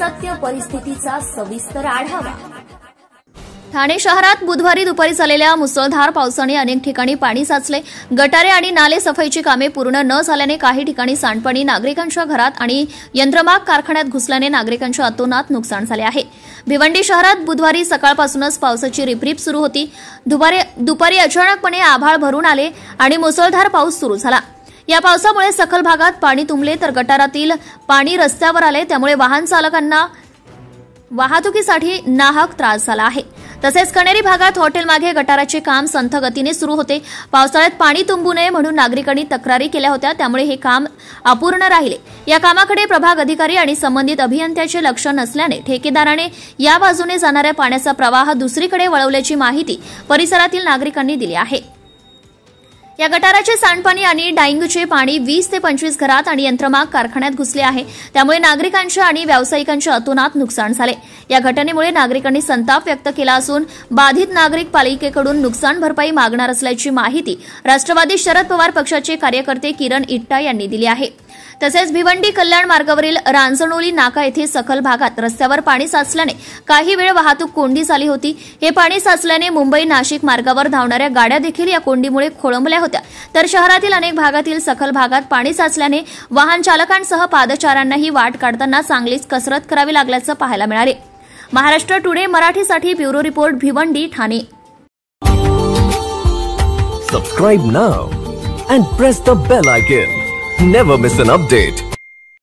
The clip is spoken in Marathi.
सत्य परिस्थितीचा सविस्तर आढावा। ठाणे शहरात बुधवारी दुपारी झालेल्या मुसळधार पावसाने अनेक ठिकाणी पाणी साचले। गटारे आणि नाले सफाईची कामे पूर्ण न झाल्याने काही ठिकाणी सांडपाणी नागरिकांच्या घरात आणि यंत्रमाग कारखान्यात घुसल्याने नागरिकांच्या अतोनात नुकसान झाले आहे। भिवंडी शहरात बुधवारी सकाळपासूनच पावसाची रिपरिप सुरू होती। दुपारी अचानकपणे आभाळ भरून आले आणि मुसळधार पाऊस सुरू झाला। या पावसामुळे सखल भागात पाणी तुंबले तर गटारातील पाणी रस्त्यावर आले, त्यामुळे वाहन चालकांना वाहतुकीसाठी नाहक त्रास झाला आहे। तसेच कणेरी भागात हॉटेलमागे गटाराचे काम संथ गतीने सुरू होते। पावसाळ्यात पाणी तुंबू नये म्हणून नागरिकांनी तक्रारी केल्या होत्या, त्यामुळे हे काम अपूर्ण राहिले। या कामाकडे प्रभाग अधिकारी आणि संबंधित अभियंत्याचे लक्ष नसल्याने ठेकेदाराने या बाजूने जाणाऱ्या पाण्याचा प्रवाह दुसरीकडे वळवल्याची माहिती परिसरातील नागरिकांनी दिली आहे। या गटाराचे सांडपाणी आणि डाईंगचे पाणी 20 ते 25 घरात आणि यंत्रमाग कारखान्यात घुसले आहे, त्यामुळे नागरिकांचे आणि व्यावसायिकांचे अतोनात नुकसान झाले। या घटनेमुळे नागरिकांनी संताप व्यक्त केला असून बाधित नागरिक पालिकेकडून नुकसान भरपाई मागणार असल्याची माहिती राष्ट्रवादी शरद पवार पक्षाचे कार्यकर्ते किरण इट्टा यांनी दिली आहे। तसेच भिवंडी कल्याण मार्गावरील रांजणोली नाका येथे सखल भागात रस्त्यावर पाणी साचल्याने काही वेळ वाहतूक कोंडी झाली होती। हे पाणी साचल्याने मुंबई नाशिक मार्गावर धावणाऱ्या गाड्या देखील या कोंडीमुळे खोळंबल्या होत्या, तर शहरातील अनेक भागातील सखल भागात पाणी साचल्याने वाहन चालकांसह पादचाऱ्यांनाही वाट काढताना चांगलीच कसरत करावी लागल्याचं पाहायला मिळाले। महाराष्ट्र टुडे मराठीसाठी bureau report, Bhiwandi, Thane. Subscribe now and press the bell icon. Never miss an update.